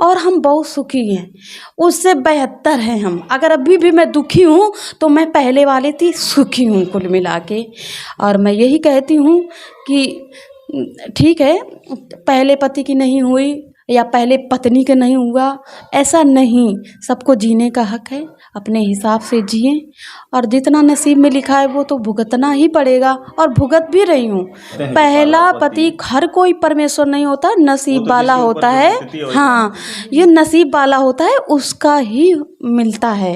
और हम बहुत सुखी हैं, उससे बेहतर हैं हम। अगर अभी भी मैं दुखी हूँ तो मैं पहले वाले थी सुखी हूँ कुल मिला के। और मैं यही कहती हूँ कि ठीक है, पहले पति की नहीं हुई या पहले पत्नी के नहीं हुआ, ऐसा नहीं, सबको जीने का हक है, अपने हिसाब से जिए और जितना नसीब में लिखा है वो तो भुगतना ही पड़ेगा और भुगत भी रही हूँ। पहला पति हर कोई परमेश्वर नहीं होता, नसीब वाला होता है। हाँ, ये नसीब वाला होता है, उसका ही मिलता है।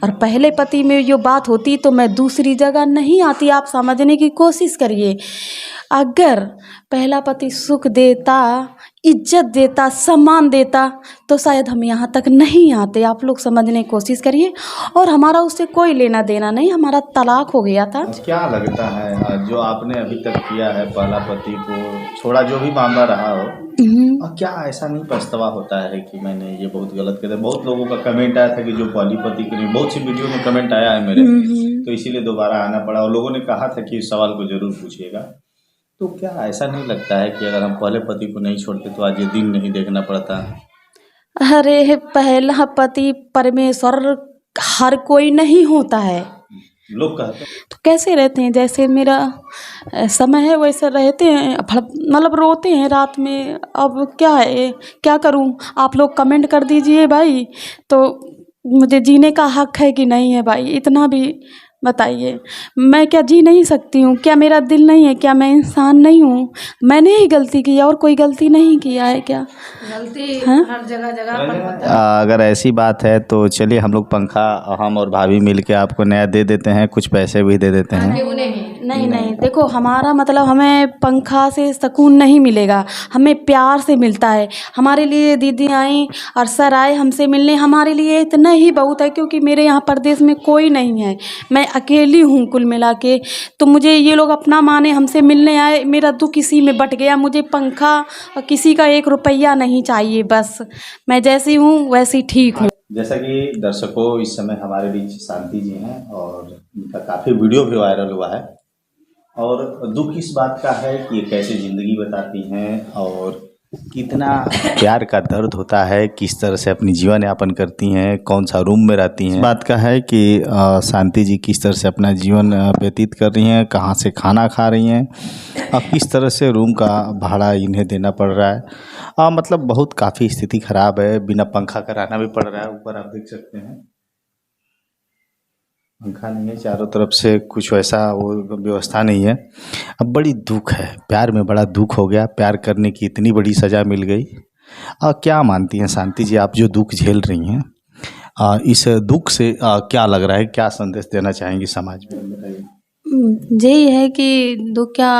और पहले पति में जो बात होती तो मैं दूसरी जगह नहीं आती, आप समझने की कोशिश करिए। अगर पहला पति सुख देता, इज्जत देता, सम्मान देता तो शायद हम यहाँ तक नहीं आते। आप लोग समझने की कोशिश करिए। और हमारा उससे कोई लेना देना नहीं, हमारा तलाक हो गया था। क्या लगता है जो आपने अभी तक किया है, पहला पति को छोड़ा, जो भी मामला रहा हो, और क्या ऐसा नहीं पछतावा होता है कि मैंने ये बहुत गलत किया? बहुत लोगों का कमेंट आया था कि जो पहली पति के लिए, बहुत सी वीडियो में कमेंट आया है मेरे, तो इसीलिए दोबारा आना पड़ा। और लोगों ने कहा था कि इस सवाल को जरूर पूछिएगा। तो क्या ऐसा नहीं लगता है कि अगर हम पहले पति को नहीं छोड़ते तो आज ये दिन नहीं देखना पड़ता? अरे पहला पति परमेश्वर हर कोई नहीं होता है, लोग कहते हैं। तो कैसे रहते हैं? जैसे मेरा समय है वैसे रहते हैं, मतलब रोते हैं रात में। अब क्या है, क्या करूं? आप लोग कमेंट कर दीजिए भाई, तो मुझे जीने का हक है कि नहीं है भाई? इतना भी बताइए। मैं क्या जी नहीं सकती हूँ? क्या मेरा दिल नहीं है? क्या मैं इंसान नहीं हूँ? मैंने ही गलती की और कोई गलती नहीं किया है क्या? गलती हर जगह जगह पर। अगर ऐसी बात है तो चलिए, हम लोग पंखा, हम और भाभी मिलके आपको नया दे देते हैं, कुछ पैसे भी दे देते हैं। नहीं नहीं, देखो हमारा मतलब, हमें पंखा से सुकून नहीं मिलेगा, हमें प्यार से मिलता है। हमारे लिए दीदी आई और सर आए हमसे मिलने, हमारे लिए इतना ही बहुत है, क्योंकि मेरे यहाँ प्रदेश में कोई नहीं है, मैं अकेली हूँ कुल मिला के। तो मुझे ये लोग अपना माने, हमसे मिलने आए, मेरा दुख इसी में बट गया। मुझे पंखा और किसी का 1 रुपया नहीं चाहिए, बस मैं जैसी हूँ वैसी ठीक हूँ। जैसा कि दर्शकों, इस समय हमारे बीच शांति जी हैं और इनका काफ़ी वीडियो भी वायरल हुआ है। और दुख इस बात का है कि ये कैसे ज़िंदगी बताती हैं और कितना प्यार का दर्द होता है, किस तरह से अपनी जीवन यापन करती हैं, कौन सा रूम में रहती हैं। इस बात का है कि शांति जी किस तरह से अपना जीवन व्यतीत कर रही हैं, कहाँ से खाना खा रही हैं और किस तरह से रूम का भाड़ा इन्हें देना पड़ रहा है। मतलब बहुत काफ़ी स्थिति ख़राब है, बिना पंखा का रहना भी पड़ रहा है। ऊपर आप देख सकते हैं पंखा नहीं है, चारों तरफ से कुछ वैसा वो व्यवस्था नहीं है। अब बड़ी दुख है, प्यार में बड़ा दुख हो गया, प्यार करने की इतनी बड़ी सज़ा मिल गई। क्या मानती हैं शांति जी, आप जो दुख झेल रही हैं, इस दुख से क्या लग रहा है, क्या संदेश देना चाहेंगी समाज में, बताइए। यही है कि दुख क्या,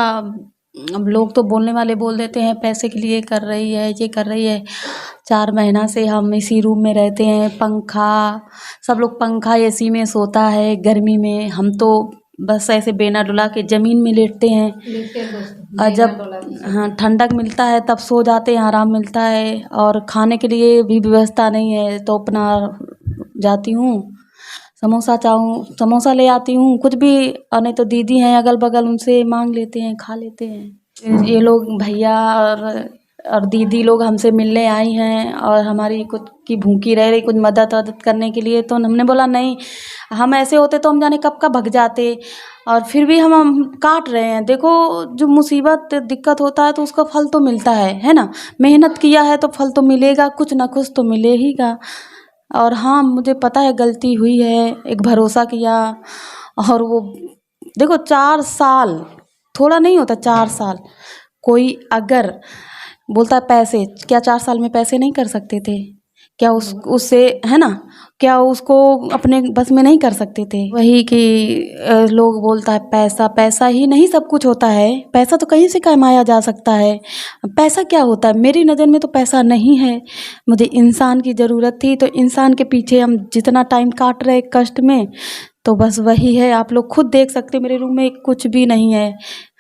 अब लोग तो बोलने वाले बोल देते हैं पैसे के लिए कर रही है, ये कर रही है। 4 महीना से हम इसी रूम में रहते हैं, पंखा, सब लोग पंखा एसी में सोता है गर्मी में, हम तो बस ऐसे बेना डुला के ज़मीन में लेटते हैं। और जब हाँ ठंडक मिलता है तब सो जाते हैं, आराम मिलता है। और खाने के लिए भी व्यवस्था नहीं है तो अपना जाती हूँ, समोसा चाहूँ समोसा ले आती हूँ, कुछ भी। और नहीं तो दीदी हैं अगल बगल, उनसे मांग लेते हैं, खा लेते हैं। ये लोग भैया और दीदी लोग हमसे मिलने आई हैं और हमारी कुछ की भूखी रह रही, कुछ मदद वदद करने के लिए। तो हमने बोला नहीं, हम ऐसे होते तो हम जाने कब का भग जाते, और फिर भी हम काट रहे हैं। देखो जो मुसीबत दिक्कत होता है तो उसका फल तो मिलता है ना। मेहनत किया है तो फल तो मिलेगा, कुछ ना कुछ तो मिलेगा। और हाँ, मुझे पता है गलती हुई है, एक भरोसा किया। और वो देखो 4 साल थोड़ा नहीं होता, 4 साल। कोई अगर बोलता है पैसे, क्या 4 साल में पैसे नहीं कर सकते थे? क्या उससे है ना, क्या उसको अपने बस में नहीं कर सकते थे? वही कि लोग बोलता है पैसा, पैसा ही नहीं सब कुछ होता है। पैसा तो कहीं से कमाया जा सकता है। पैसा क्या होता है? मेरी नज़र में तो पैसा नहीं है। मुझे इंसान की ज़रूरत थी, तो इंसान के पीछे हम जितना टाइम काट रहे कष्ट में, तो बस वही है। आप लोग खुद देख सकते, मेरे रूम में कुछ भी नहीं है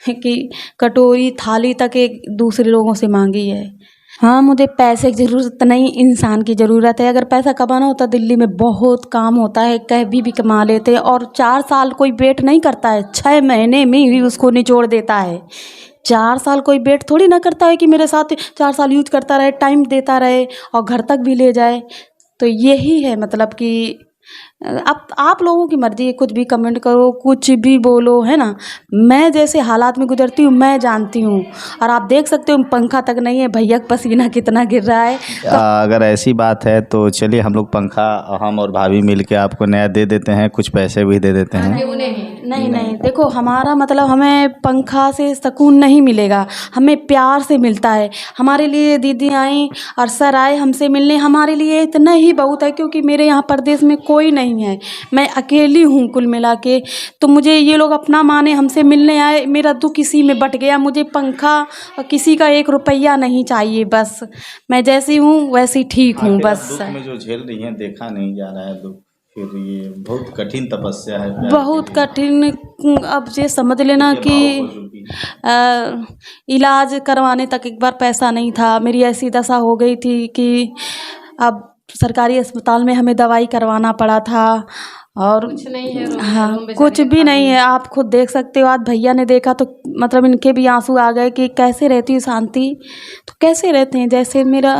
कि कटोरी थाली तक एक दूसरे लोगों से मांगी है। हाँ, मुझे पैसे की ज़रूरत नहीं, इंसान की ज़रूरत है। अगर पैसा कमाना होता दिल्ली में बहुत काम होता है, कहीं भी कमा लेते। और 4 साल कोई वेट नहीं करता है, 6 महीने में ही उसको निचोड़ देता है। 4 साल कोई वेट थोड़ी ना करता है कि मेरे साथ 4 साल यूज करता रहे, टाइम देता रहे और घर तक भी ले जाए। तो यही है मतलब कि अब आप लोगों की मर्ज़ी है, कुछ भी कमेंट करो, कुछ भी बोलो, है ना। मैं जैसे हालात में गुजरती हूँ मैं जानती हूँ। और आप देख सकते हो पंखा तक नहीं है, भैया का पसीना कितना गिर रहा है। अगर ऐसी बात है तो चलिए हम लोग पंखा, हम और भाभी मिलके आपको नया दे देते हैं, कुछ पैसे भी दे देते हैं। नहीं नहीं, देखो हमारा मतलब हमें पंखा से सुकून नहीं मिलेगा, हमें प्यार से मिलता है। हमारे लिए दीदी आई और सर आए हमसे मिलने, हमारे लिए इतना ही बहुत है, क्योंकि मेरे यहाँ प्रदेश में कोई नहीं है, मैं अकेली हूँ कुल मिला के। तो मुझे ये लोग अपना माने, हमसे मिलने आए, मेरा दुख इसी में बट गया। मुझे पंखा और किसी का 1 रुपया नहीं चाहिए, बस मैं जैसी हूँ वैसी ठीक हूँ आखिर आप बस। दुख में जो झेल रही हैं देखा नहीं जा रहा है दुख, फिर ये बहुत कठिन तपस्या है प्यार बहुत के लिए। कठिन। अब ये समझ लेना देखिए कि भाव हो चुकी है। इलाज करवाने तक एक बार पैसा नहीं था। मेरी ऐसी दशा हो गई थी कि अब सरकारी अस्पताल में हमें दवाई करवाना पड़ा था और कुछ नहीं है, हाँ कुछ भी नहीं है। आप खुद देख सकते हो, आज भैया ने देखा तो मतलब इनके भी आंसू आ गए कि कैसे रहती है शांति। तो कैसे रहते हैं, जैसे मेरा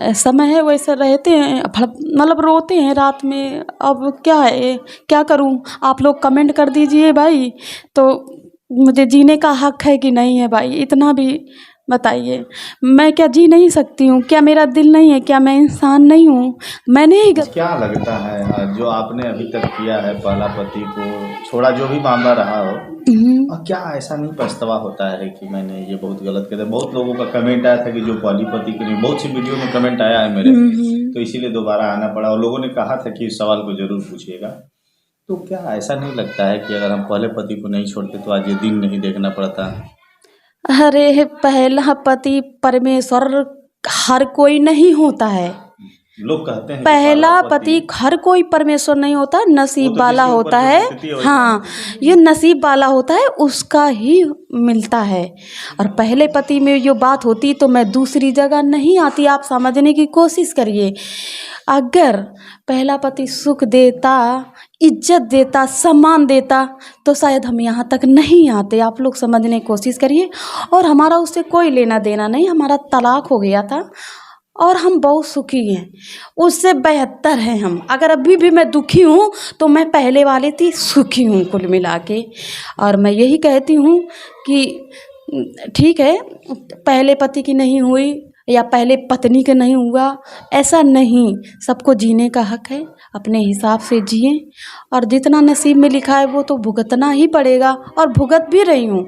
समय है वैसे रहते हैं, मतलब रोते हैं रात में। अब क्या है, क्या करूं, आप लोग कमेंट कर दीजिए भाई, तो मुझे जीने का हक है कि नहीं है भाई, इतना भी बताइए। मैं क्या जी नहीं सकती हूँ? क्या मेरा दिल नहीं है? क्या मैं इंसान नहीं हूँ? मैंने ही क्या लगता है जो आपने अभी तक किया है, पहला पति को छोड़ा, जो भी मामला रहा हो, और क्या ऐसा नहीं पछतावा होता है कि मैंने ये बहुत गलत किया था? बहुत लोगों का कमेंट आया था कि जो पहली पति के लिए, बहुत सी वीडियो में कमेंट आया है मेरे, तो इसीलिए दोबारा आना पड़ा। और लोगों ने कहा था कि इस सवाल को जरूर पूछिएगा। तो क्या ऐसा नहीं लगता है कि अगर हम पहले पति को नहीं छोड़ते तो आज ये दिन नहीं देखना पड़ता? अरे पहला पति परमेश्वर हर कोई नहीं होता है। लोग कहते हैं कि पहला पति हर कोई परमेश्वर नहीं होता, नसीब वाला होता है। हाँ, ये नसीब वाला होता है, उसका ही मिलता है। और पहले पति में जो बात होती तो मैं दूसरी जगह नहीं आती, आप समझने की कोशिश करिए। अगर पहला पति सुख देता, इज्जत देता, सम्मान देता, तो शायद हम यहाँ तक नहीं आते। आप लोग समझने की कोशिश करिए। और हमारा उससे कोई लेना देना नहीं, हमारा तलाक हो गया था और हम बहुत सुखी हैं, उससे बेहतर हैं हम। अगर अभी भी मैं दुखी हूँ तो मैं पहले वाले थी सुखी हूँ कुल मिला के। और मैं यही कहती हूँ कि ठीक है, पहले पति की नहीं हुई या पहले पत्नी के नहीं हुआ, ऐसा नहीं। सबको जीने का हक है, अपने हिसाब से जिए और जितना नसीब में लिखा है वो तो भुगतना ही पड़ेगा, और भुगत भी रही हूँ।